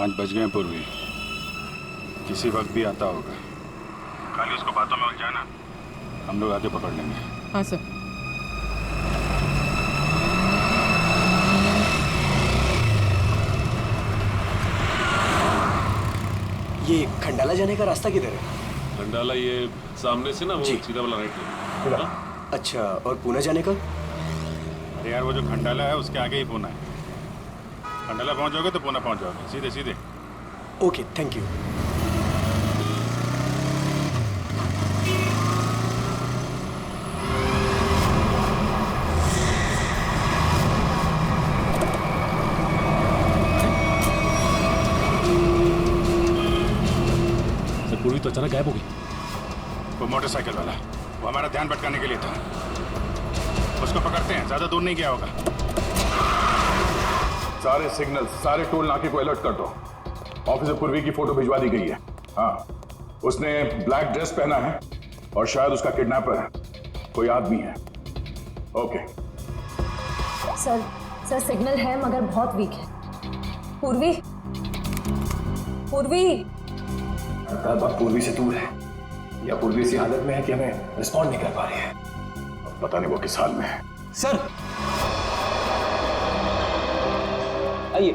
5 बज गए पूर्वी, किसी वक्त भी आता होगा। खाली उसको बातों में उलझाना, हम लोग आके पकड़ लेंगे। हाँ सर। ये खंडाला जाने का रास्ता किधर है? खंडाला ये सामने से ना, वो सीधा वाला राइट है। अच्छा, और पुणे जाने का? अरे यार, वो जो खंडाला है उसके आगे ही पुणे है। खंडाला पहुंच जाओगे तो पुणे पहुंच जाओगे, सीधे सीधे। Okay, thank you. पूर्वी तो अचानक गायब हो गई। वो मोटरसाइकिल वाला, वो हमारा ध्यान भटकाने के लिए था। उसको पकड़ते हैं, ज्यादा दूर नहीं गया होगा। सारे सिग्नल, सारे टोल नाके को अलर्ट कर दो। ऑफिसर पूर्वी की फोटो भिजवा दी गई है। हाँ, उसने ब्लैक ड्रेस पहना है और शायद उसका किडनैपर कोई आदमी है। ओके सर सिग्नल है मगर बहुत वीक है। पूर्वी पूर्वी से दूर है या पूर्वी इसी हालत में है कि हमें रिस्पॉन्ड नहीं कर पा रही है। पता नहीं वो किस हाल में है। सर आइए।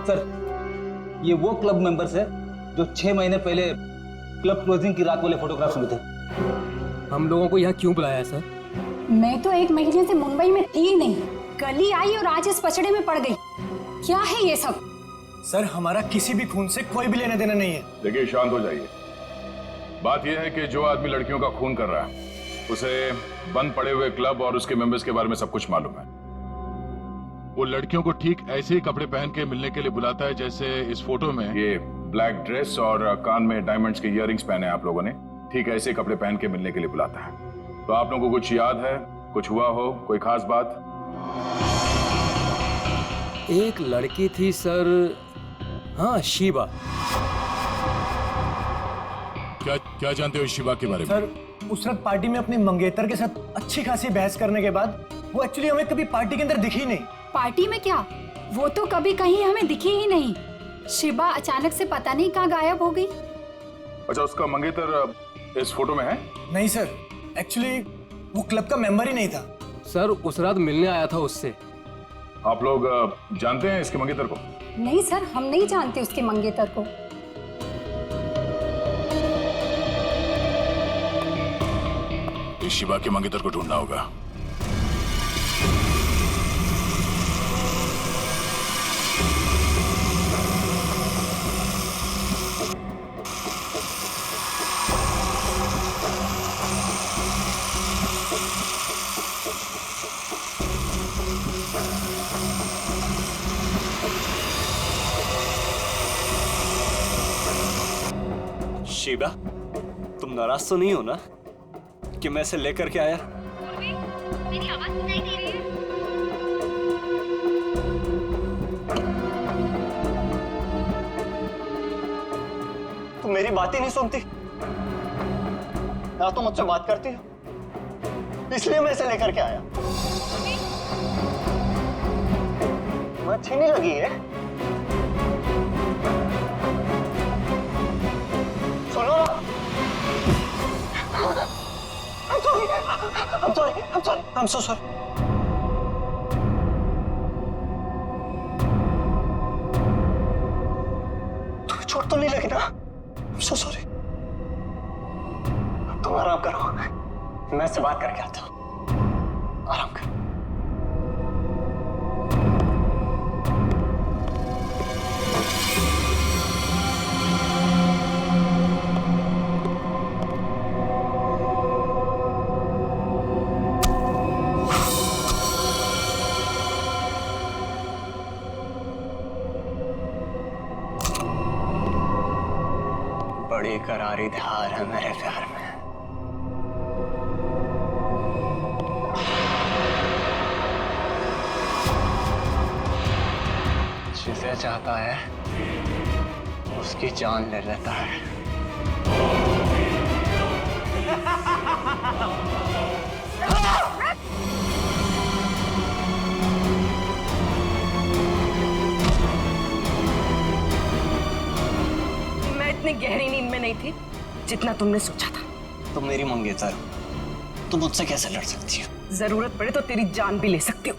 सर, ये वो क्लब मेंबर्स है जो 6 महीने पहले क्लब क्लोजिंग की रात वाले फोटोग्राफ्स में थे। हम लोगों को यहाँ क्यों बुलाया है सर? मैं तो 1 महीने से मुंबई में थी ही नहीं, कल ही आई और आज इस पचड़े में पड़ गई। क्या है ये सब? सर, हमारा किसी भी खून से कोई भी लेना देना नहीं है। देखिए, शांत हो जाइए। बात यह है कि जो आदमी लड़कियों का खून कर रहा है उसे बंद पड़े हुए क्लब और उसके मेंबर्स के बारे में सब कुछ मालूम है। वो लड़कियों को ठीक ऐसे ही कपड़े पहन के मिलने के लिए बुलाता है जैसे इस फोटो में ये ब्लैक ड्रेस और कान में डायमंड्स के इयररिंग्स पहने हैं आप लोगों ने। ठीक ऐसे ही कपड़े पहन के मिलने के लिए बुलाता है। तो आप लोगों को कुछ याद है, कुछ हुआ हो, कोई खास बात? एक लड़की थी सर, हाँ शीबा। क्या जानते हो शिवा के बारे में? सर, उस रात पार्टी में अपनी मंगेतर के साथ अच्छी खासी बहस करने के बाद वो एक्चुअली हमें कभी पार्टी के अंदर दिखी नहीं। पार्टी में क्या, वो तो कभी कहीं हमें दिखी ही नहीं। शिबा अचानक से पता नहीं कहाँ गायब हो गई। अच्छा, उसका मंगेतर इस फोटो में है? नहीं सर, एक्चुअली वो क्लब का मेंबर ही नहीं था। सर, उस रात मिलने आया था उससे। आप लोग जानते हैं इसके मंगेतर को? नहीं सर, हम नहीं जानते उसके मंगेतर को। इस शिवा के मंगेतर को ढूंढना होगा। शीबा, तुम नाराज तो नहीं हो ना कि मैं इसे लेकर के आया? मेरी आवाज सुनाई दे रही है? तुम मेरी बात ही नहीं सुनती या तो मुझसे बात करती हो, इसलिए मैं इसे लेकर के आया। तुम्हें अच्छी नहीं लगी है? सुनो, I'm so sorry. तुम्हें चोट तो नहीं लगी ना? I'm so sorry. अब तुम आराम करो, मैं इससे बात करके आता हूँ। आराम करो। बड़ी करारी धार है मेरे प्यार में। जिसे चाहता है उसकी जान ले लेता है। गहरी नींद में नहीं थी जितना तुमने सोचा था। तुम मेरी मंगेतर, तुम मुझसे कैसे लड़ सकती हो? जरूरत पड़े तो तेरी जान भी ले सकती हो।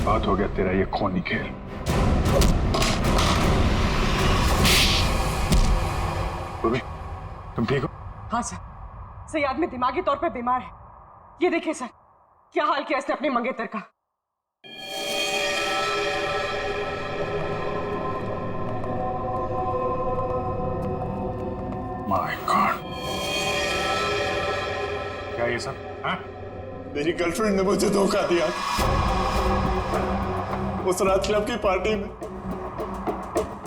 बात हो गया तेरा ये खूनी खेल। रूबी, तुम ठीक हो? हाँ सर, सही आदमी दिमागी तौर पे बीमार है। ये देखिए सर, क्या हाल किया इसने अपने मंगेतर का। माय गॉड, क्या ये सब? हाँ? मेरी गर्लफ्रेंड ने मुझे धोखा दिया। उस रात क्लब की पार्टी में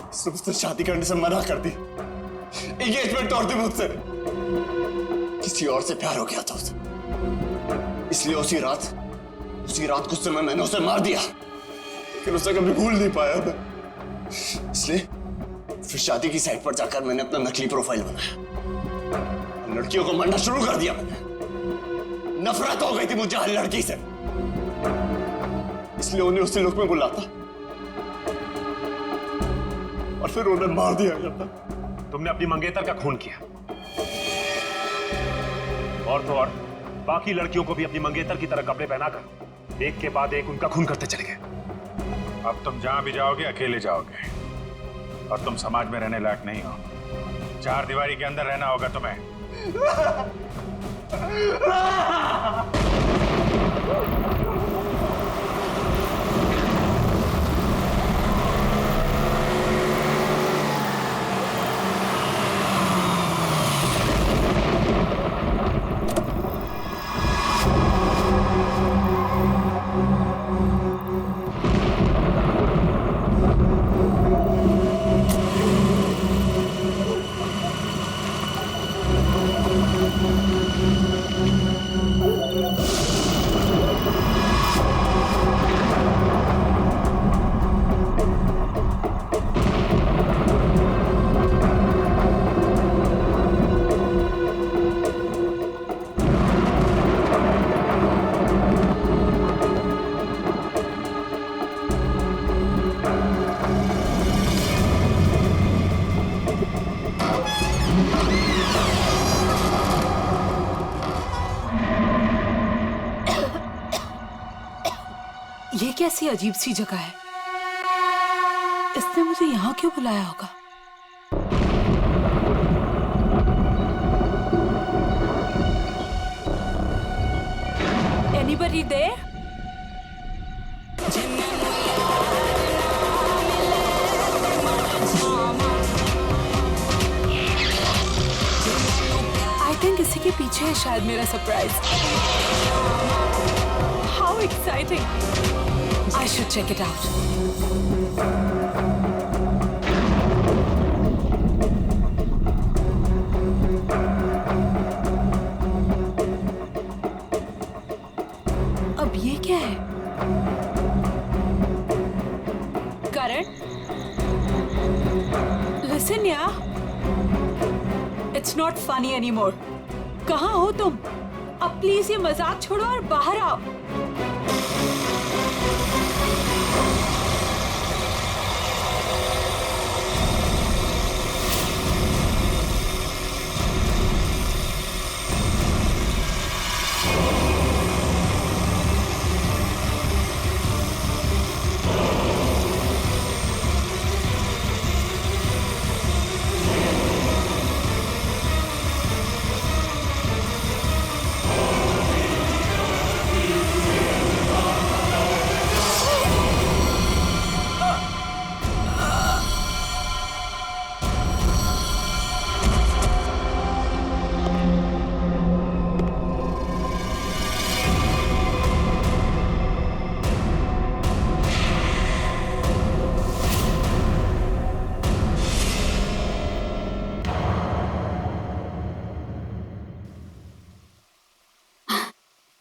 उसने मुझसे शादी करने से मना कर दी। एंगेजमेंट तोड़ दी मुझसे। किसी और से प्यार हो गया था उसे, इसलिए उसी रात गुस्से में मैंने उसे मार दिया। लेकिन उसे कभी भूल नहीं पाया मैं। इसलिए फिर शादी की साइट पर जाकर मैंने अपना नकली प्रोफाइल बनाया। लड़कियों को मारना शुरू कर दिया मैंने। नफरत हो गई थी मुझे हर लड़की से, इसलिए उन्हें उसी लुक में बुलाता और फिर उन्हें मार दिया जाता। तुमने अपनी मंगेतर का खून किया, और तो और बाकी लड़कियों को भी अपनी मंगेतर की तरह कपड़े पहनाकर एक के बाद एक उनका खून करते चले गए। अब तुम जहां भी जाओगे अकेले जाओगे, और तुम समाज में रहने लायक नहीं हो। चार दीवारी के अंदर रहना होगा तुम्हें। ये कैसी अजीब सी जगह है? इसने मुझे यहाँ क्यों बुलाया होगा? Anybody there? I think इसी के पीछे है शायद मेरा surprise. How exciting! I should check it out. अब ये क्या है? करण, listen यार। Not funny any more. कहाँ हो तुम? अब प्लीज ये मजाक छोड़ो और बाहर आओ।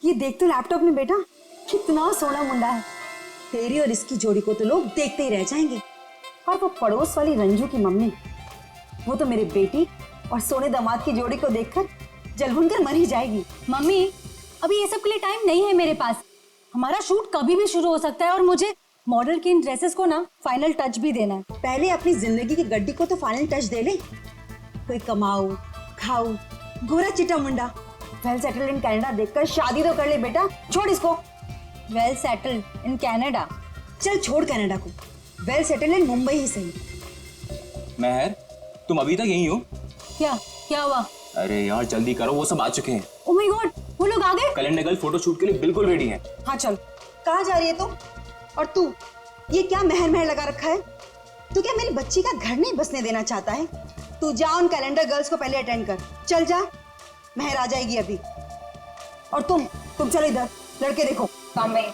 ये देख तो लैपटॉप में बेटा, कितना सोना मुंडा है। तेरी और इसकी जोड़ी को तो लोग देखते ही रह जाएंगे। और वो पड़ोस वाली रंजू की मम्मी, वो तो मेरे बेटी और सोने दामाद की जोड़ी को देखकर जलभुन कर मर ही जाएगी। मम्मी, अभी ये सब के लिए टाइम नहीं है मेरे पास। हमारा शूट कभी भी शुरू हो सकता है और मुझे मॉडल की इन ड्रेसेस को ना फाइनल टच भी देना है। पहले अपनी जिंदगी की गड्डी को तो फाइनल टच दे ले। कोई कमाओ खाओ गोरा चिटा मुंडा वेल सेटल्ड इन कनाडा देखकर शादी तो कर ले बेटा। छोड़ इसको। Well settled in Canada? चल छोड़ कनाडा को, वेल सेटल्ड इन मुंबई ही सही। महर, तुम अभी तक यहीं हो? क्या हुआ? अरे यार जल्दी करो, वो सब आ चुके हैं। ओह माय गॉड, वो लोग आ गए? कैलेंडर गर्ल फोटो शूट के लिए बिल्कुल रेडी है। हाँ चल। कहाँ जा रही है तू? और तू ये क्या महर महर लगा रखा है? तू क्या मेरी बच्ची का घर नहीं बसने देना चाहता है? तू जा उन कैलेंडर गर्ल्स को पहले अटेंड कर। चल जा, महर आ जाएगी अभी। और तुम चलो इधर, लड़के देखो काम में।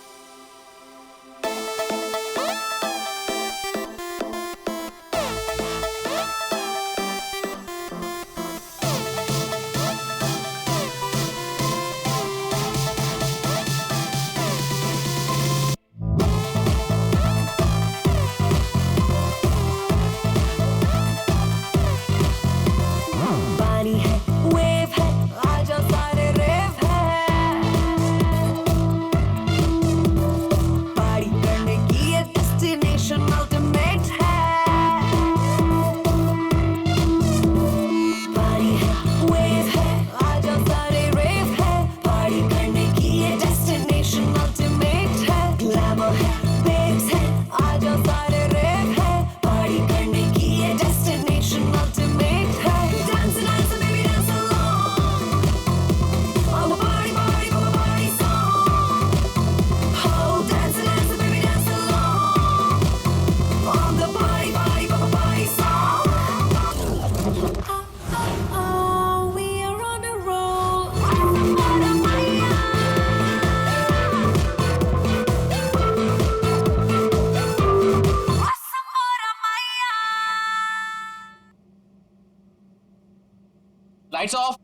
Lights off.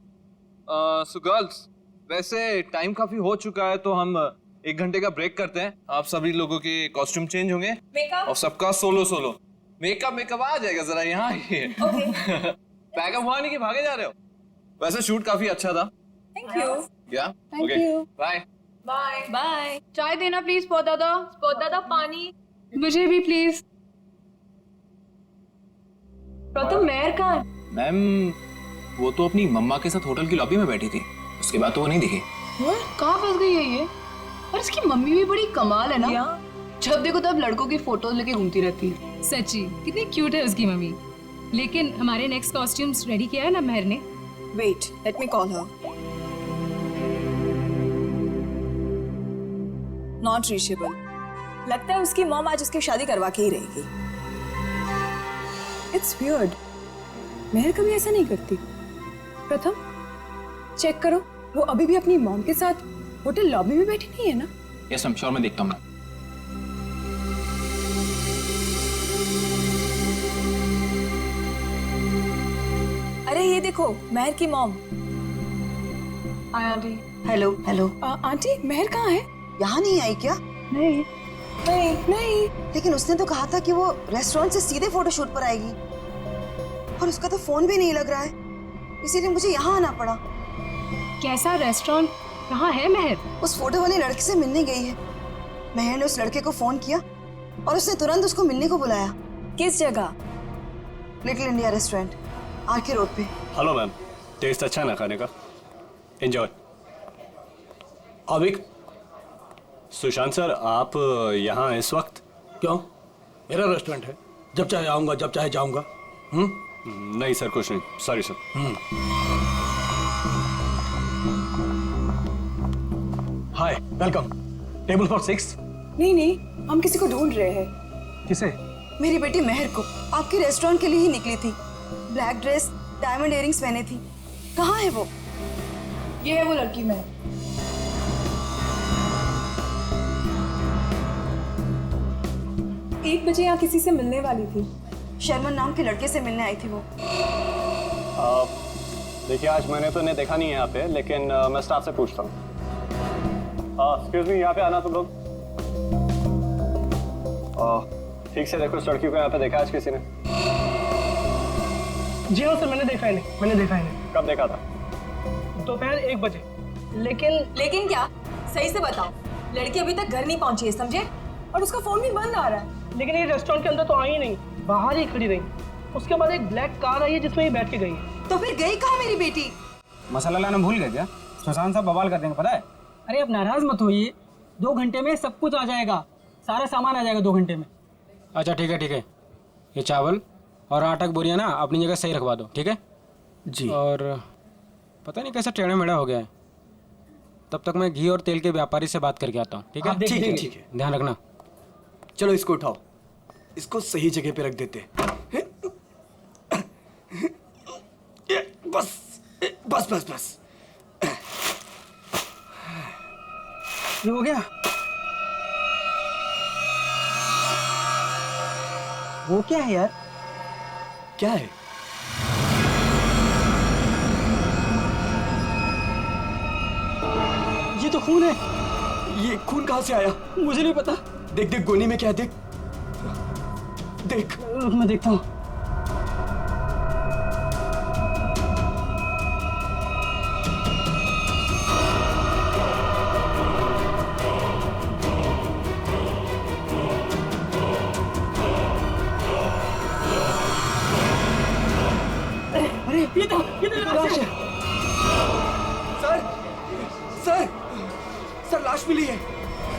सो गर्ल्स, वैसे टाइम काफी हो चुका है तो हम 1 घंटे का ब्रेक करते हैं। आप सभी लोगों के कॉस्ट्यूम चेंज होंगे और सबका सोलो मेकअप आ जाएगा। जरा यहाँ पैकअप हुआ नहीं कि भागे जा रहे हो? वैसे शूट काफी अच्छा था। Thank you. Okay bye bye. चाय देना प्लीज। स्पॉट दादा पानी मुझे भी प्लीज। प्रथम मेहर कहाँ है? मैम वो तो अपनी मम्मा के साथ होटल की लॉबी में बैठी थी, उसके बाद तो वो नहीं दिखी। कहाँ फंस गई है ये? और इसकी मम्मी भी बड़ी कमाल है ना, जब देखो तब लड़कों की फोटोज लेके घूमती रहती है। सच्ची कितनी क्यूट है उसकी मम्मी। लेकिन हमारे नेक्स्ट कॉस्ट्यूम्स रेडी किया है ना महर ने? Wait, let me call her. Not reachable. लगता है उसकी मॉम आज उसकी शादी करवा के ही रहेगी। इट्स वियर्ड, महर कभी ऐसा नहीं करती। प्रथम चेक करो, वो अभी भी अपनी मॉम के साथ होटल लॉबी में बैठी नहीं है ना? यस मैम, श्योर मैं देखता हूँ। अरे ये देखो, महर की mom. Hi aunty. Hello hello. Aunty Mehar कहाँ है? यहाँ नहीं आई क्या? नहीं नहीं नहीं। लेकिन उसने तो कहा था कि वो रेस्टोरेंट से सीधे फोटोशूट पर आएगी, और उसका तो फोन भी नहीं लग रहा है। इसीलिए मुझे यहाँ आना पड़ा। कैसा रेस्टोरेंट, कहाँ है महर? उस फोटो वाले लड़के से मिलने गई है। महर ने उस लड़के को फोन किया और उसने तुरंत उसको मिलने को बुलाया। किस जगह? Little India restaurant, RK road पे। हेलो मैम, टेस्ट अच्छा है ना खाने का? एंजॉय। अविक, सुशांत सर, आप यहाँ इस वक्त? क्यों? मेरा रेस्टोरेंट है, जब चाहे आऊंगा, जब चाहे जाऊंगा। नहीं सर, कुछ नहीं, sorry sir. Hi, welcome. Table for 6। नहीं, हम किसी को ढूंढ रहे हैं। किसे? मेरी बेटी महर को। आपके रेस्टोरेंट के लिए ही निकली थी। ब्लैक ड्रेस, डायमंड इयरिंग्स पहने थी। कहाँ है वो? ये है वो लड़की महर। 1 बजे यहाँ किसी से मिलने वाली थी। शर्मन नाम के लड़के से मिलने आई थी वो। देखिए, आज मैंने तो इन्हें देखा नहीं है यहाँ पे, लेकिन मैं स्टाफ से पूछता हूँ। एक्सक्यूज मी, यहाँ पे आना तुम लोग। ठीक से देखो, इस लड़की को यहाँ पे देखा आज किसी ने? जी हाँ सर, मैंने देखा है। कब देखा था? दोपहर 1 बजे। लेकिन क्या? सही से बताओ। लड़की अभी तक घर नहीं पहुंची है, समझे? और उसका फोन भी बंद आ रहा है। लेकिन ये रेस्टोरेंट के अंदर तो आई ही नहीं, बाहर ही खड़ी रही। उसके बाद एक ब्लैक कार आई है जिसमें ये बैठ के गई है। तो फिर गई कहाँ मेरी बेटी? मसाला लाना भूल गए क्या? सुशांत साहब बवाल कर देंगे, पता है? अरे अब नाराज मत होइए, 2 घंटे में सब कुछ आ जाएगा, सारा सामान आ जाएगा 2 घंटे में। अच्छा ठीक है। ये चावल और आटा की बोरियां ना अपनी जगह सही रखवा दो, ठीक है जी। और पता नहीं कैसा टेढ़ा मेढ़ा हो गया है, तब तक मैं घी और तेल के व्यापारी से बात करके आता हूँ, ठीक है? ठीक है। ध्यान रखना। चलो इसको उठाओ, इसको सही जगह पे रख देते। बस। ये हो गया? वो क्या है यार? क्या है? ये तो खून है। ये खून कहाँ से आया? मुझे नहीं पता। देख गोनी में क्या है, देख। मैं देखता हूँ। अरे ये तो लाश है। सर लाश मिली है।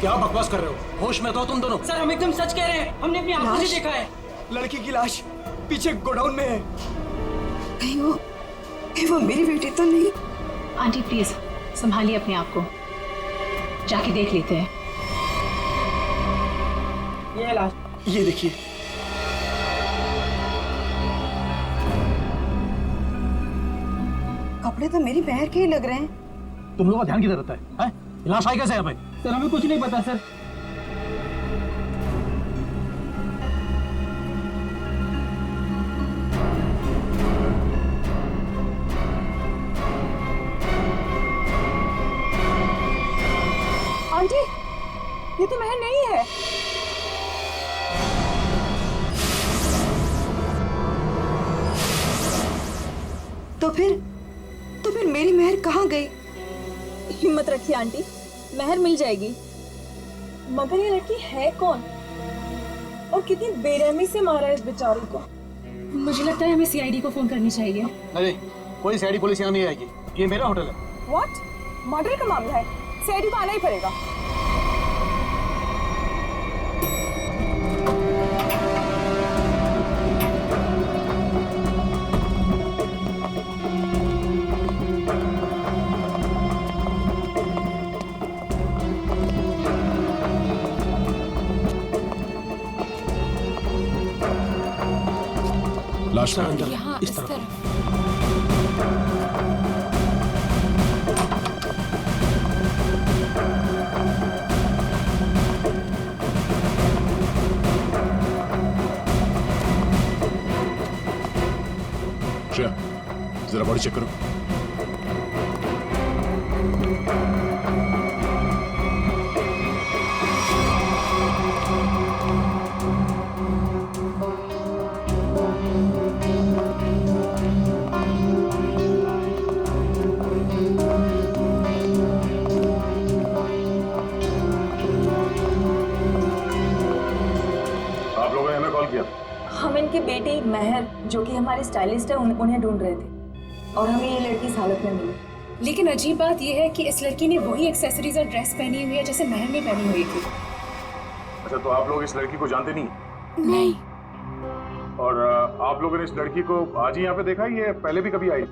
क्या बकवास कर रहे हो? होश में तो तुम दोनों। सर हम एकदम सच कह रहे हैं, हमने अपनी आंखों से देखा है। लड़की की लाश पीछे गोडाउन में है। कहीं वो मेरी बेटी तो नहीं? आंटी प्लीज संभालिए अपने आप को, जाके देख लेते हैं। ये है लाश। ये देखिए। कपड़े तो मेरी बहन के ही लग रहे हैं। तुम लोगों का ध्यान किधर रहता है? लाश आई कैसे यहाँ पे? सर हमें कुछ नहीं पता सर। आंटी, ये तो महर नहीं है। तो फिर मेरी महर कहाँ गई? हिम्मत रखिए आंटी, महर मिल जाएगी। मगर ये लड़की है कौन और कितनी बेरहमी से मारा है इस बेचारी को? मुझे लगता है हमें सीआईडी को फोन करनी चाहिए। नहीं, कोई सीआईडी पुलिस यहाँ नहीं आएगी। ये मेरा होटल है। व्हाट? मर्डर का मामला है, सीआईडी को आना ही पड़ेगा। लाश अंदर यहाँ इस तरफ। श्रेया, जरा बॉडी चेक करो। महर जो कि हमारे स्टाइलिस्ट है उन्हें ढूंढ रहे थे और हमें ये लड़की इस हालत में मिली। लेकिन अजीब बात यह है कि इस लड़की ने वही एक्सेसरीज और ड्रेस पहनी हुई है जैसे महर ने पहनी हुई थी। अच्छा, तो आप लोग इस लड़की को जानते नहीं? नहीं। और आप लोगों ने इस लड़की को आज ही यहाँ पे देखा, ये पहले भी कभी आई?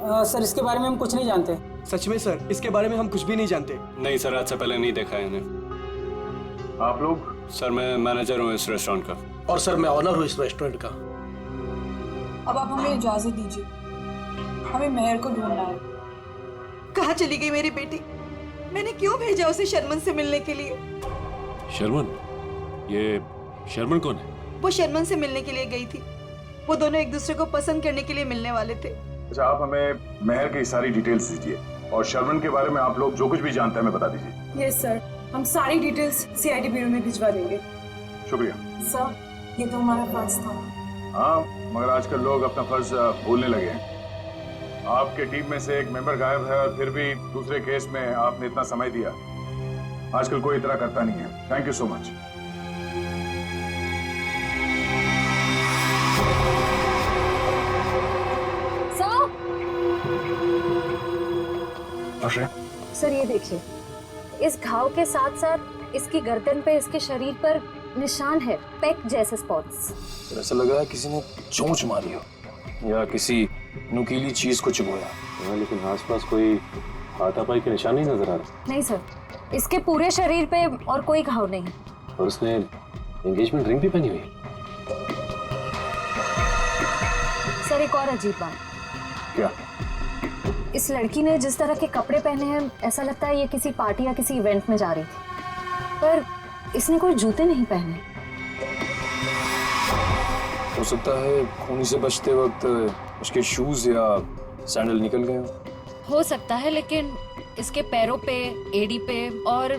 सर इसके बारे में हम कुछ नहीं जानते। सच में सर, इसके बारे में हम कुछ भी नहीं जानते। नहीं सर, आज से पहले नहीं देखा है इन्हें। आप लोग? सर मैं मैनेजर हूँ इस रेस्टोरेंट का। और सर मैं ऑनर हूँ इस रेस्टोरेंट का। अब आप हमें इजाजत दीजिए, हमें महर को ढूंढना है। कहाँ चली गई मेरी बेटी? मैंने क्यों भेजा उसे शर्मन से मिलने के लिए? शर्मन? ये शर्मन कौन है? वो शर्मन से मिलने के लिए गई थी। वो दोनों एक दूसरे को पसंद करने के लिए मिलने वाले थे। अच्छा, आप हमें महर की सारी डिटेल्स दीजिए और शर्मन के बारे में आप लोग जो कुछ भी जानते हैं हमें बता दीजिए। यस सर, हम सारी डिटेल्स सीआईडी ब्यूरो में भिजवा देंगे। शुक्रिया सर, ये तो हमारा फर्ज था। हाँ, मगर आजकल लोग अपना फर्ज भूलने लगे हैं। आपके टीम में से एक मेंबर गायब है और फिर भी दूसरे केस में आपने इतना समय दिया। आजकल कोई इतना करता नहीं है। Thank you so much. Sir ये देखिए, इस घाव के साथ साथ इसकी गर्दन पे, इसके शरीर पर निशान है, पेक जैसे स्पॉट्स। ऐसा लग रहा है किसी ने चोंच मारी हो या किसी नुकीली चीज को चुभोया। हाँ, लेकिन आसपास कोई हाथापाई के निशान नहीं नजर आ रहा। नहीं सर, इसके पूरे शरीर पे और कोई घाव नहीं। और उसने एंगेजमेंट रिंग भी पहनी हुई है। सर एक और अजीब बात। क्या? इस लड़की ने जिस तरह के कपड़े पहने हैं, ऐसा लगता है ये किसी पार्टी या किसी इवेंट में जा रही थी, पर इसने कोई जूते नहीं पहने। हो सकता है खूनी से बचते वक्त उसके शूज या सैंडल निकल गए हो सकता है, लेकिन इसके पैरों पे, एड़ी पे और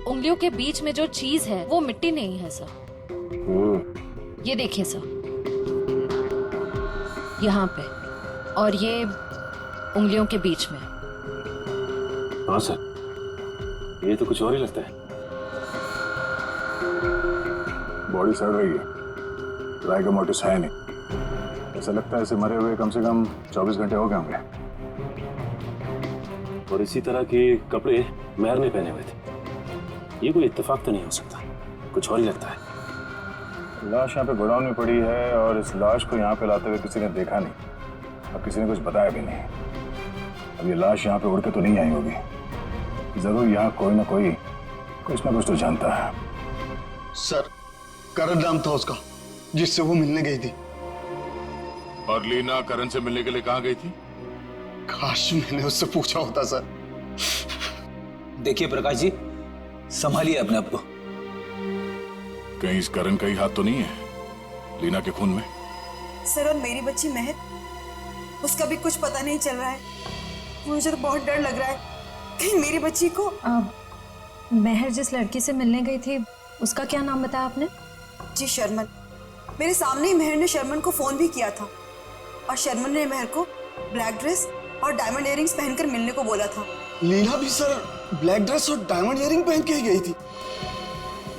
उंगलियों के बीच में जो चीज है वो मिट्टी नहीं है सर। ये देखिए सर, यहाँ पे और ये उंगलियों के बीच में। हाँ सर, ये तो कुछ और ही लगता है। बॉडी सड़ रही है, राइगर मोटिस है नहीं। ऐसा लगता है इसे मरे हुए कम से कम 24 घंटे हो गए होंगे। और इसी तरह के कपड़े महर ने पहने हुए थे। ये कोई इत्तेफाक तो नहीं हो सकता, कुछ और ही लगता है। लाश यहाँ पे गोडाउन में पड़ी है और इस लाश को यहाँ पे लाते हुए किसी ने देखा नहीं और किसी ने कुछ बताया भी नहीं। अब ये लाश यहाँ पे उड़ के तो नहीं आई होगी। जरूर यहाँ कोई ना कोई कुछ ना कुछ तो जानता है। सर, करण नाम था उसका जिससे वो मिलने गई थी। और लीना करण से मिलने के लिए कहाँ गई थी? काश मैंने उससे पूछा होता सर। देखिए प्रकाश जी, संभालिए अपने आप को। कहीं इस करण का ही हाथ तो नहीं है लीना के खून में? सर, और मेरी बच्ची महर, उसका भी कुछ पता नहीं चल रहा है। मुझे तो बहुत डर लग रहा है कहीं मेरी बच्ची को। महर जिस लड़की से मिलने गई थी, उसका क्या नाम बताया आपने? जी शर्मन। मेरे सामने ही महर ने शर्मन को फोन भी किया था और शर्मन ने महर को ब्लैक ड्रेस और डायमंड इयरिंग्स पहनकर मिलने को बोला था। लीना भी सर ब्लैक ड्रेस और डायमंड इयरिंग पहन के ही गई थी।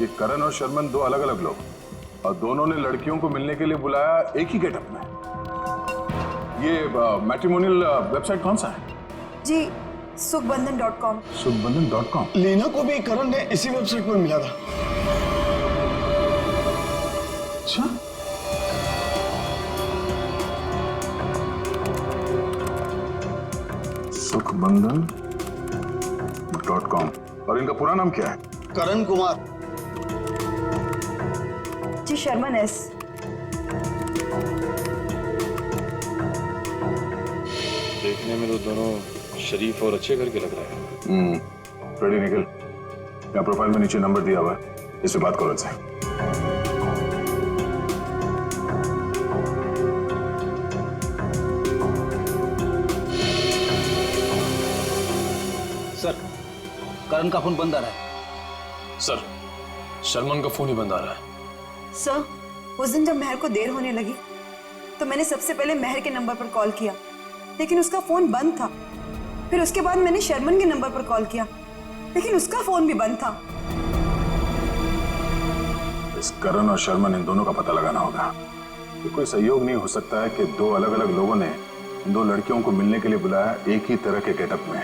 ये करण और शर्मन दो अलग अलग लोग, और दोनों ने लड़कियों को मिलने के लिए बुलाया एक ही गेटअप में। ये मैट्रिमोनियल वेबसाइट कौन सा है? जी सुखबंधन.com। सुखबंधन.com। लीना को भी करण ने इसी वेबसाइट पर मिला था। अच्छा, सुखबंधन.com। और इनका पूरा नाम क्या है? करण कुमार। जी शर्मन एस। देखने में तो दोनों शरीफ और अच्छे घर के लग रहे हैं। रेडी निकल, यहाँ प्रोफाइल में नीचे नंबर दिया हुआ है, इससे बात करो इनसे। सर, करण का फोन बंद आ रहा है। सर, शर्मन का फोन ही बंद आ रहा है। सर, उस दिन जब महर को देर होने लगी तो मैंने सबसे पहले महर के नंबर पर कॉल किया, लेकिन उसका फोन बंद था। फिर उसके बाद मैंने शर्मन के नंबर पर कॉल किया, लेकिन उसका फोन भी बंद था। इस करण और शर्मन, इन दोनों का पता लगाना होगा। ये कोई सहयोग नहीं हो सकता है कि दो अलग अलग लोगों ने इन दो लड़कियों को मिलने के लिए बुलाया एक ही तरह के गेटअप में,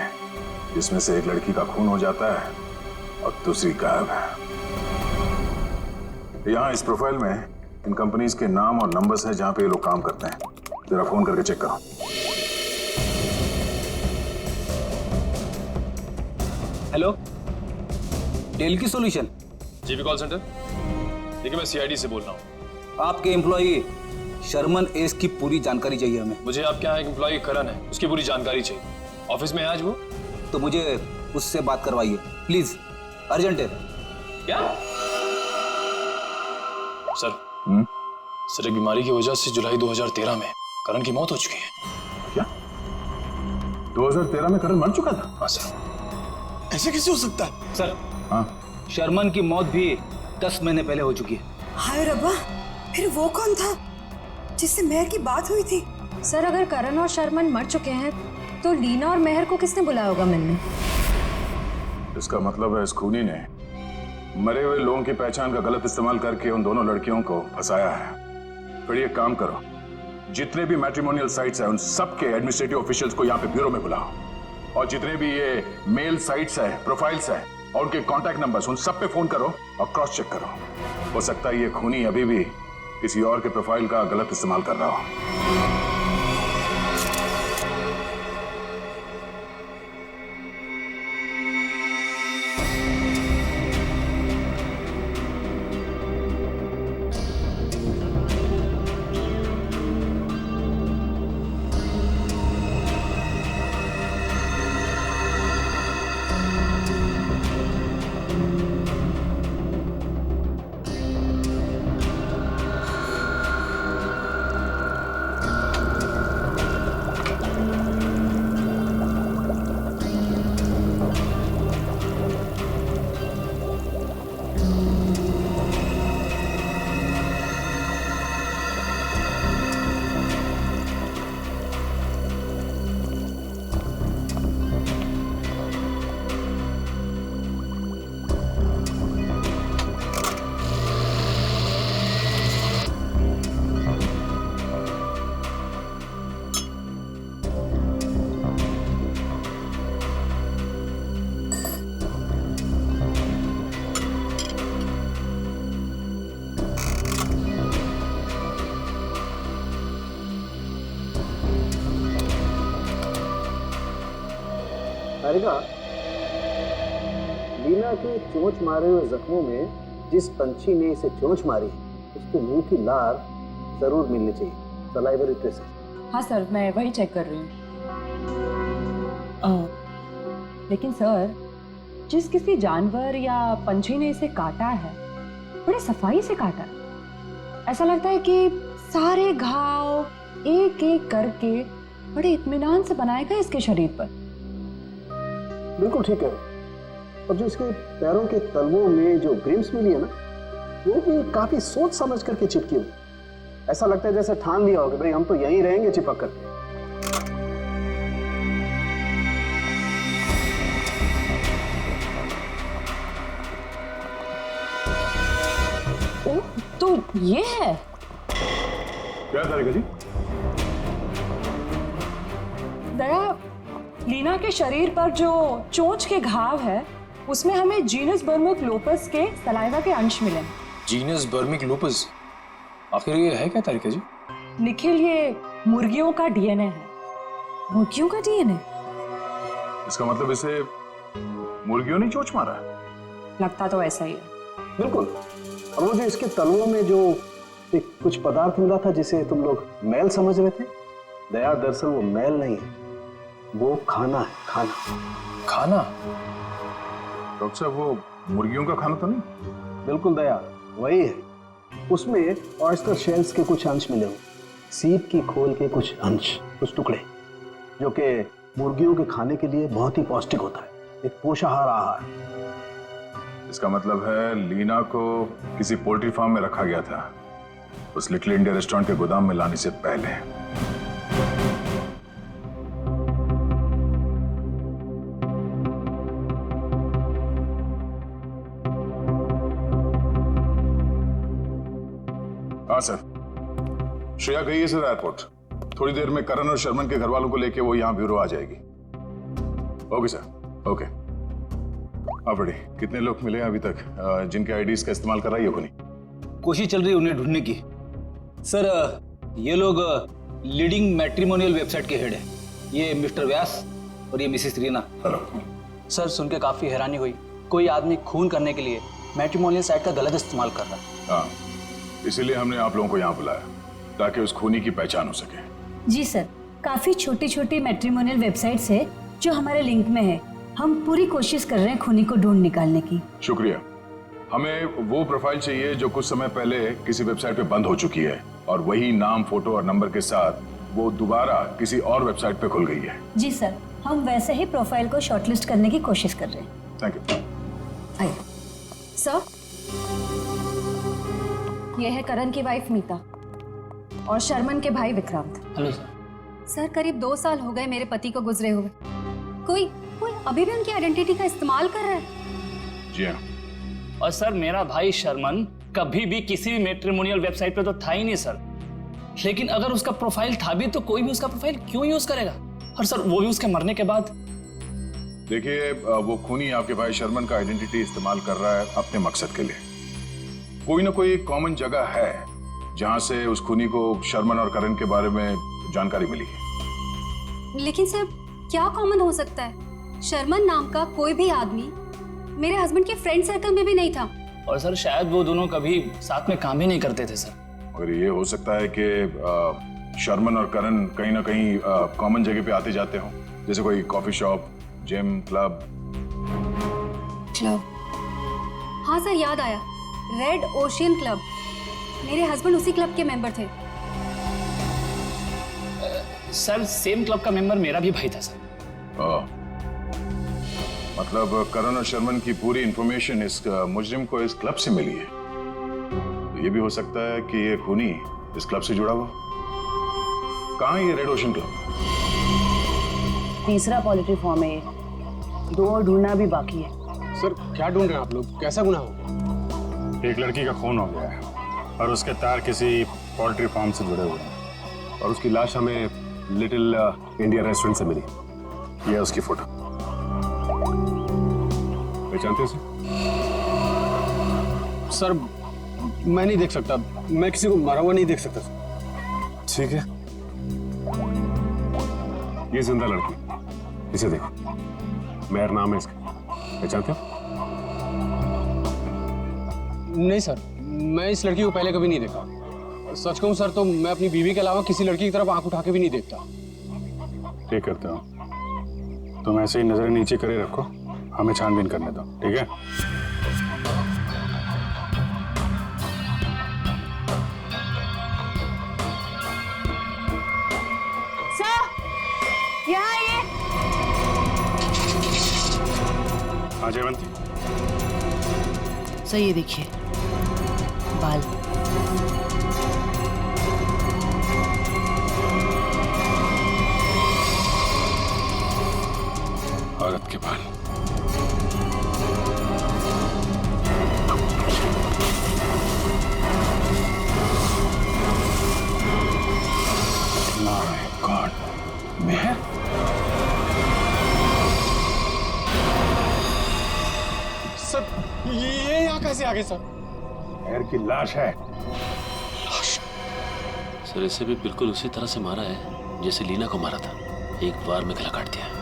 जिसमें से एक लड़की का खून हो जाता है और दूसरी गायब है। यहाँ इस प्रोफाइल में इन कंपनीज के नाम और नंबर्स हैं जहां पे ये लोग काम करते हैं। जरा फोन करके चेक करो। हेलो, डेल की सॉल्यूशन। GB call centre. देखिए, मैं सीआईडी से बोल रहा हूँ। आपके एम्प्लॉई शर्मन एस की पूरी जानकारी चाहिए हमें। मुझे आपके यहाँ एक एम्प्लॉई करण है, उसकी पूरी जानकारी चाहिए। ऑफिस में है आज वो? तो मुझे उससे बात करवाइए प्लीज, अर्जेंट है। क्या सर? सर, एक बीमारी की वजह से जुलाई 2013 में करण की मौत हो चुकी है। क्या 2013 में करण मर चुका था? हाँ सर। ऐसे कैसे हो सकता है सर? हाँ, शर्मन की मौत भी 10 महीने पहले हो चुकी है। हाय रब्बा, फिर वो कौन था जिससे मेहर की बात हुई थी? सर, अगर करण और शर्मन मर चुके हैं तो लीना और मेहर को किसने बुलाया होगा मिलने? इसका मतलब है इस खूनी ने मरे हुए लोगों की पहचान का गलत इस्तेमाल करके उन दोनों लड़कियों को फंसाया है। फिर ये काम करो, जितने भी मैट्रिमोनियल साइट्स हैं उन सबके एडमिनिस्ट्रेटिव ऑफिशियल्स को यहाँ पे ब्यूरो में बुलाओ, और जितने भी ये मेल साइट्स हैं, प्रोफाइल्स हैं और उनके कॉन्टैक्ट नंबर्स, उन सब पे फोन करो और क्रॉस चेक करो। हो सकता है ये खूनी अभी भी किसी और के प्रोफाइल का गलत इस्तेमाल कर रहा हो। लीना के चोंच मारे हुए जख्मों में जिस पंछी ने इसे चोंच मारी उसके मुंह की लार जरूर मिलनी चाहिए, सलाइवरी ट्रेसेस। हाँ सर, मैं वही चेक कर रही हूँ। लेकिन सर, जिस किसी जानवर या पंछी ने इसे काटा है बड़े सफाई से काटा है। ऐसा लगता है कि सारे घाव एक एक करके बड़े इत्मीनान से बनाए गए इसके शरीर पर। बिल्कुल ठीक है। और जो इसके पैरों के तलवों में जो ग्रिम्स मिली है ना, वो भी काफी सोच समझ करके चिपकी हुई। ऐसा लगता है जैसे ठान लिया होगा भाई हम तो यहीं रहेंगे चिपक करके। ओ, तो ये है। क्या करेगा जी? दया, लीना के शरीर पर जो चोंच के घाव है उसमें हमें जीनस बर्मिक लोपस के सलाइवा के अंश मिले। जीनस बर्मिक लूपस? आखिर ये है क्या तारिका जी? निखिल, ये मुर्गियों का डीएनए है। मुर्गियों का डीएनए? इसका मतलब इसे मुर्गियों ने चोंच मारा? लगता तो ऐसा ही है। बिल्कुल। और वो जो इसके तलवों में जो एक कुछ पदार्थ मिला था जिसे तुम लोग मैल समझ रहे थे, दया दरअसल वो मैल नहीं है, वो खाना है। खाना। खाना? डॉक्टर साहब, वो मुर्गियों का खाना तो नहीं? बिल्कुल दया, वही है। उसमें ऑयस्टर शेल्स के कुछ अंश मिले हुए, सीप की खोल के कुछ अंश, कुछ टुकड़े, जो कि मुर्गियों के खाने के लिए बहुत ही पौष्टिक होता है, एक पोषाहार आहार। इसका मतलब है लीना को किसी पोल्ट्री फार्म में रखा गया था, उस लिटिल इंडिया रेस्टोरेंट के गोदाम में लाने से पहले। हाँ सर। श्रेया गई है सर एयरपोर्ट। थोड़ी देर में करण और शर्मन के घर वालों को लेके वो यहाँ ब्यूरो आ जाएगी। Okay sir, okay. आप रेडी? कितने लोग मिले अभी तक जिनके आईडीज का इस्तेमाल कर रहा है खुनी? कोशिश चल रही है उन्हें ढूंढने की। सर ये लोग लीडिंग मैट्रिमोनियल वेबसाइट के हेड है। ये मिस्टर व्यास और ये मिसेस रीना। हेलो सर, सुन के काफी हैरानी हुई। कोई आदमी खून करने के लिए मैट्रिमोनियल साइट का गलत इस्तेमाल कर रहा है। हाँ, इसीलिए हमने आप लोगों को यहाँ बुलाया ताकि उस खूनी की पहचान हो सके। जी सर, काफी छोटी छोटी मैट्रिमोनियल वेबसाइट्स है जो हमारे लिंक में है। हम पूरी कोशिश कर रहे हैं खूनी को ढूंढ निकालने की। शुक्रिया। हमें वो प्रोफाइल चाहिए जो कुछ समय पहले किसी वेबसाइट पे बंद हो चुकी है और वही नाम, फोटो और नंबर के साथ वो दोबारा किसी और वेबसाइट पे खुल गई है। जी सर, हम वैसे ही प्रोफाइल को शॉर्टलिस्ट करने की कोशिश कर रहे हैं। Thank you. आइए। सर, ये है करण की वाइफ मीता और शर्मन के भाई विक्रांत। Hello sir. सर, करीब 2 साल हो गए मेरे पति को गुजरे हुए। कोई अभी भी उनकी आइडेंटिटी का इस्तेमाल कर रहा है। जी हाँ। और सर, मेरा भाई शर्मन कभी भी किसी भी मैट्रिमोनियल वेबसाइट पे तो था ही नहीं सर। लेकिन अगर उसका प्रोफाइल था भी तो कोई भी उसका प्रोफाइल क्यों यूज करेगा? और सर, वो भी उसके मरने के बाद। देखिए, वो खूनी आपके भाई शर्मन का आइडेंटिटी इस्तेमाल कर रहा है अपने मकसद के लिए। कोई ना कोई कॉमन जगह है जहां से उस खूनी को शर्मन और करण के बारे में जानकारी मिली। लेकिन सर, क्या कॉमन हो सकता है? शर्मन नाम का कोई भी आदमी मेरे हस्बैंड के फ्रेंड सर्कल में भी नहीं था। और सर, शायद वो दोनों कभी साथ में काम ही नहीं करते थे सर। और ये हो सकता है कि शर्मन और करण कहीं ना कहीं कॉमन जगह पे आते जाते हों, जैसे कोई कॉफी शॉप, जिम, क्लब। हाँ सर, याद आया, रेड ओशियन क्लब। मेरे हस्बैंड उसी क्लब के मेंबर थे। सर, सेम क्लब का मेंबर मेरा भी भाई था सर। मतलब करण और शर्मन की पूरी इंफॉर्मेशन इस मुजरिम को इस क्लब से मिली है। तो ये भी हो सकता है कि ये खूनी इस क्लब से जुड़ा हुआ। कहाँ है ये रेड ओशन क्लब? तीसरा पोल्ट्री फार्म है ये। 2 और ढूंढना भी बाकी है। सर, क्या ढूंढ रहे हैं आप लोग? कैसा गुनाह हो गया? एक लड़की का खून हो गया है और उसके तार किसी पोल्ट्री फार्म से जुड़े हुए हैं और उसकी लाश हमें लिटिल इंडिया रेस्टोरेंट से मिली। ये है उसकी फोटो। पहचानते हैं सर, मैं नहीं देख सकता। मैं किसी को मरा हुआ नहीं देख सकता। ठीक है, ये जिंदा लड़की, इसे देखो। मेहर नाम है इसका, पहचानते हो? नहीं सर, मैं इस लड़की को पहले कभी नहीं देखा। सच कहूं सर तो मैं अपनी बीवी के अलावा किसी लड़की की तरफ आंख उठा के भी नहीं देखता। ठीक करते हो, तुम ऐसे ही नजरें नीचे करे रखो, हमें छानबीन करने दो, ठीक है? सर, यहाँ आइए। हाँ जयवंती, सर ये देखिए, बाल। औरत के बाल। गॉड, मेहर? सर, ये यहाँ कैसे आ गए सर? मेहर की लाश है। सर, इसे भी बिल्कुल उसी तरह से मारा है जैसे लीना को मारा था। एक बार में गला काट दिया।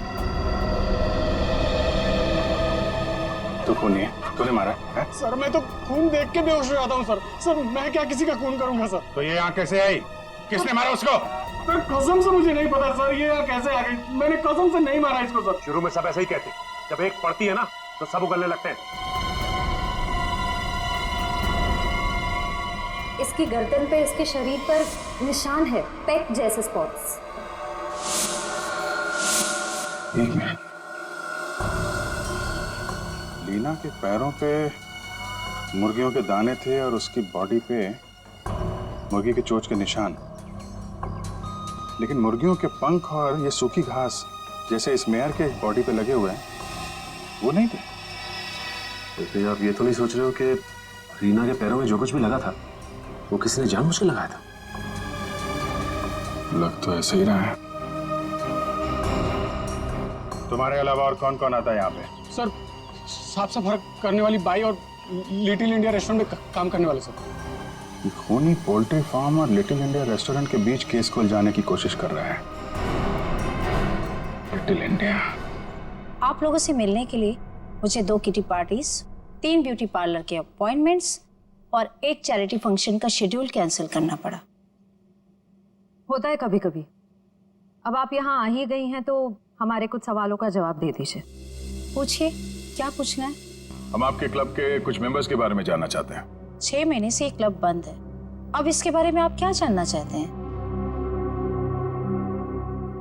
तू खूनी है? तूने मारा है? सर, मैं तो खून देख के बेहोश हो जाता हूँ सर। सर, मैं क्या किसी का खून करूंगा सर? तो ये यहाँ कैसे आई? किसने मारा उसको? सर, कसम से मुझे नहीं पता सर, ये यहाँ कैसे आ गई? मैंने कसम से नहीं मारा इसको सर। शुरू में सब ऐसे ही कहते, जब एक पड़ती है ना तो सब उगलने लगते हैं। इसकी गर्दन पे, इसके शरीर पर निशान है, पेट जैसे स्पॉट्स। एक मिनट, लीना के पैरों पे मुर्गियों के दाने थे और उसकी बॉडी पे मुर्गी के चोंच के निशान, लेकिन मुर्गियों के पंख और ये सूखी घास जैसे इस मेयर के बॉडी पे लगे हुए हैं वो नहीं थे। तो फिर आप ये तो नहीं सोच रहे हो कि रीना के पैरों में जो कुछ भी लगा था वो किसी ने जानबूझ के लगाया था? लग तो ऐसे ही रहा है। तुम्हारे अलावा और कौन कौन आता है यहाँ पे? सर साफ सफाई करने वाली बाई और लिटिल इंडिया रेस्टोरेंट में काम करने वाले सर। खूनी पोल्ट्री फार्म और लिटिल इंडिया रेस्टोरेंट के बीच केस को उलझाने की कोशिश कर रहा है लिटिल इंडिया। आप लोगों से मिलने के लिए मुझे 2 किटी पार्टीज, 3 ब्यूटी पार्लर के अपॉइंटमेंट्स और 1 चैरिटी फंक्शन का शेड्यूल कैंसिल करना पड़ा। होता है कभी कभी। अब आप यहाँ आ ही गई हैं तो हमारे कुछ सवालों का जवाब दे दीजिए। पूछिए, क्या पूछना है? हम आपके क्लब के कुछ मेंबर्स के बारे में जानना चाहते हैं। 6 महीने से ये क्लब बंद है। अब इसके बारे में आप क्या जानना चाहते हैं?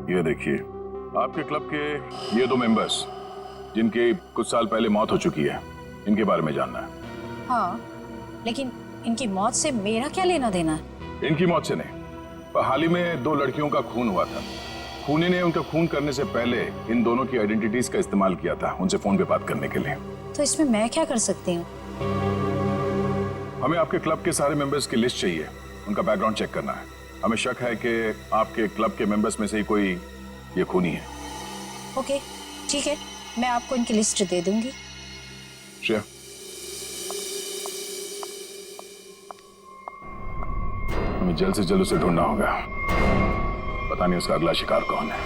ये देखिए, आपके क्लब के ये 2 मेंबर्स जिनकी कुछ साल पहले मौत हो चुकी है, इनके बारे में जानना है। हाँ, लेकिन इनकी मौत से मेरा क्या लेना देना है? इनकी मौत से नहीं, पर हाल ही में 2 लड़कियों का खून हुआ था। खूनी ने उनका खून करने से पहले इन दोनों की आइडेंटिटीज का इस्तेमाल किया था उनसे फोन पे बात करने के लिए। तो इसमें मैं क्या कर सकती हूँ? हमें आपके क्लब के सारे मेंबर्स की लिस्ट चाहिए, उनका बैकग्राउंड चेक करना है। हमें शक है कि आपके क्लब के मेंबर्स में से ही कोई ये खूनी है। ओके, ठीक है, मैं आपको इनकी लिस्ट दे दूंगी। श्रेया, हमें जल्द से जल्द उसे ढूंढना होगा। पता नहीं उसका अगला शिकार कौन है।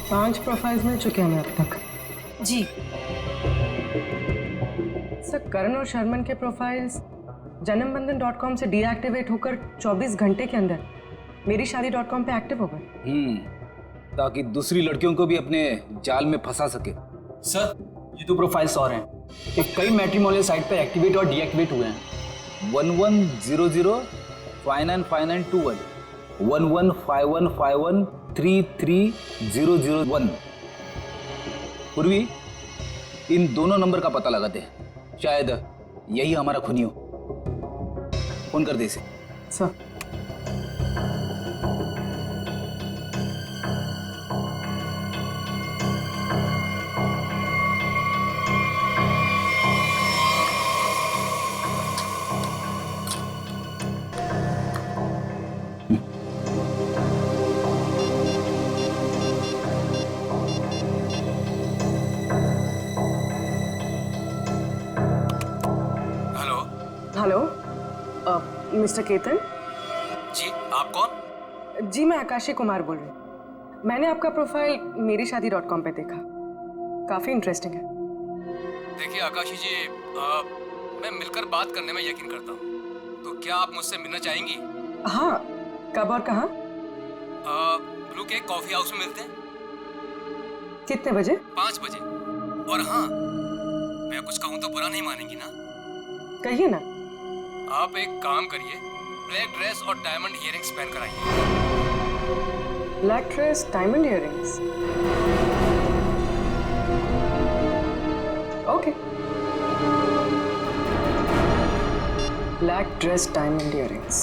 5 प्रोफाइल्स मिल चुके हैं अब तक। जी सर, करण और शर्मन के प्रोफाइल्स janambandan.com से डीएक्टिवेट होकर 24 घंटे के अंदर मेरीशादी.com पे एक्टिव हो गए। ताकि दूसरी लड़कियों को भी अपने जाल में फंसा सके। सर, ये 2 प्रोफाइल्स और हैं। ये कई मैट्रिमोनियल साइट पे एक्टिवेट और डीएक्टिवेट हुए हैं। 1100 595921 115151 33001। पूर्वी, इन दोनों नंबर का पता लगाते हैं, शायद यही हमारा खूनी हो। फोन कर दे इसे। Sir, hello, mister Ketan. जी, आप कौन? जी, मैं आकाशी कुमार बोल रही हूँ। मैंने आपका प्रोफाइल मेरीशादी.com पे देखा, काफी इंटरेस्टिंग है। देखिए आकाशी जी, मैं मिलकर बात करने में यकीन करता हूँ, तो क्या आप मुझसे मिलना चाहेंगी? हाँ, कब और कहाँ? ब्लू केक कॉफी हाउस में मिलते हैं। कितने बजे? 5 बजे। और हाँ, मैं कुछ कहूँ तो बुरा नहीं मानेंगी ना? कहिए ना। आप एक काम करिए, ब्लैक ड्रेस और डायमंड इयररिंग्स पहन कर आइए। Black dress, diamond earrings. Okay. Black dress, diamond earrings.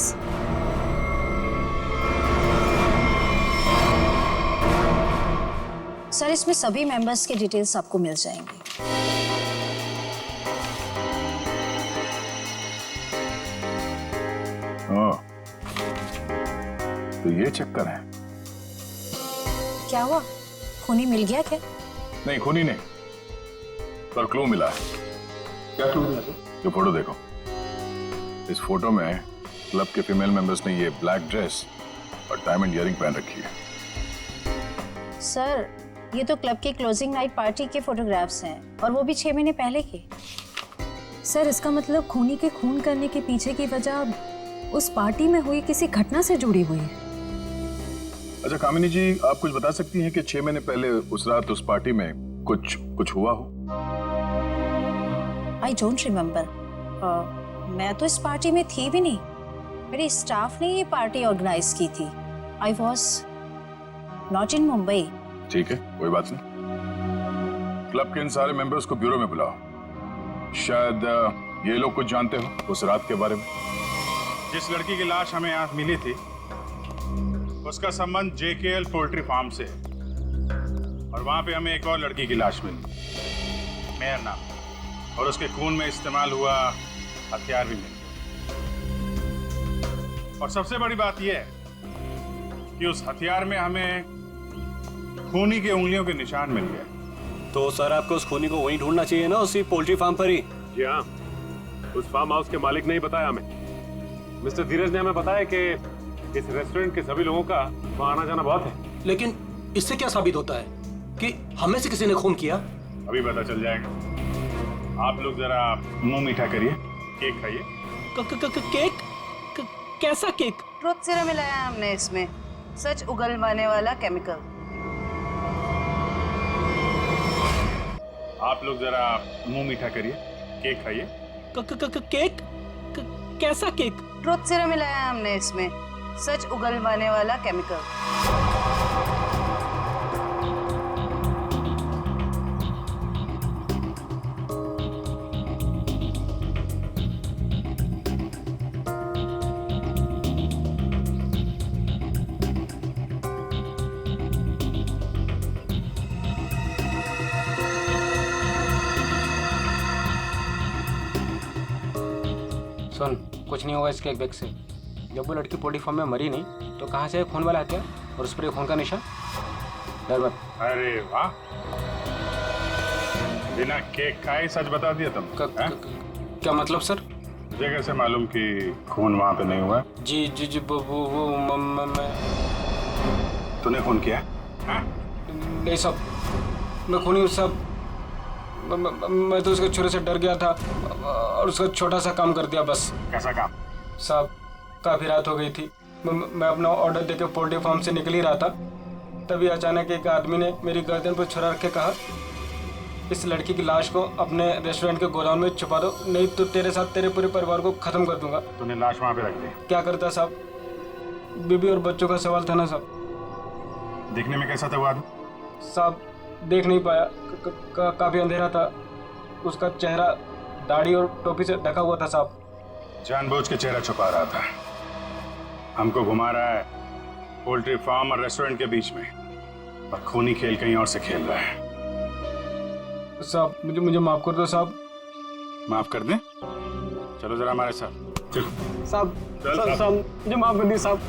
Sir, इसमें सभी मेंबर्स के डिटेल्स आपको मिल जाएंगे। तो ये चक्कर है। क्या हुआ, खूनी मिल गया क्या? नहीं, खूनी नहीं, पर क्लू मिला है। क्या क्लू मिला? जो फोटो देखो, इस फोटो में क्लब के फीमेल मेंबर्स ने ये ब्लैक ड्रेस और डायमंड इयररिंग पहन रखी है। सर, ये तो क्लब की क्लोजिंग नाइट पार्टी के फोटोग्राफ्स हैं, और वो भी 6 महीने पहले के। सर, इसका मतलब खूनी के खून करने के पीछे की वजह उस पार्टी में हुई किसी घटना से जुड़ी हुई है। अच्छा कामिनी जी, आप कुछ बता सकती हैं कि 6 महीने पहले उस रात उस पार्टी में कुछ हुआ हो? I don't remember. मैं तो इस पार्टी में थी भी नहीं। मेरे स्टाफ ने ये पार्टी ऑर्गेनाइज की थी। I was not in Mumbai. ठीक है, कोई बात नहीं। क्लब के इन सारे मेंबर्स को ब्यूरो में बुलाओ। शायद ये लोग कुछ जानते हो उस रात के बारे में। जिस लड़की की लाश हमें यहाँ मिली थी, उसका संबंध जेकेएल पोल्ट्री फार्म से है, और वहां पे हमें एक और लड़की की लाश मिली, मेहर नाम, और उसके खून में इस्तेमाल हुआ हथियार भी मिले। और सबसे बड़ी बात यह है कि उस हथियार में हमें खूनी की उंगलियों के निशान मिल गए। तो सर आपको उस खूनी को वहीं ढूंढना चाहिए ना, उसी पोल्ट्री फार्म पर ही। जी हाँ, उस फार्म हाउस के मालिक ने ही बताया हमें। मिस्टर धीरज ने हमें बताया कि इस रेस्टोरेंट के सभी लोगों का वहाँ आना जाना बहुत है। लेकिन इससे क्या साबित होता है कि हमें से किसी ने खून किया? अभी पता चल जाएगा। आप लोग जरा मुंह मीठा करिए, केक खाइए। केक? कैसा केक? ट्रुथ सीरम मिलाया है हमने इसमें, सच उगलवाने वाला केमिकल। आप लोग जरा मुंह मीठा करिए, केक खाइए। केक? कैसा केक? ट्रुथ सीरम मिलाया है हमने इसमें, सच उगलवाने वाला केमिकल। सुन, कुछ नहीं होगा इसके बैग से। जब वो लड़की पोल्ट्री फार्म में मरी नहीं तो कहाँ से खून वाला हथियार और उस पर खून का निशान? डर मत। अरे वाह, बिना केक खाए सच बता दिया तुम। क्या मतलब सर? मुझे कैसे मालूम कि खून वहाँ पे नहीं हुआ? जी जी जी वो मैं तूने खून किया? नहीं सब, मैं खूनी हूँ सब। मैं तो उसके छुरे से डर गया था और उसका छोटा सा काम कर दिया बस। कैसा काम? साहब, काफ़ी रात हो गई थी। मैं अपना ऑर्डर देके पोल्ट्री फार्म से निकल ही रहा था, तभी अचानक एक आदमी ने मेरी गर्दन पर छुरा रख के कहा, इस लड़की की लाश को अपने रेस्टोरेंट के गोदाम में छुपा दो, नहीं तो तेरे साथ तेरे पूरे परिवार को खत्म कर दूंगा। तूने लाश वहाँ पे रख दी? क्या करता साहब, बीबी और बच्चों का सवाल था ना साहब। देखने में कैसा था वो आदमी? साहब देख नहीं पाया, काफी अंधेरा था। उसका चेहरा दाढ़ी और टोपी से ढका हुआ था साहब। जानबूझ के चेहरा छुपा रहा था, हमको घुमा रहा है पोल्ट्री फार्म और रेस्टोरेंट के बीच में, और खूनी खेल कहीं और से खेल रहा है। साहब मुझे माफ कर दो साहब। माफ कर दें? चलो जरा हमारे साथ चलो। साहब मुझे माफ कर दिए साहब।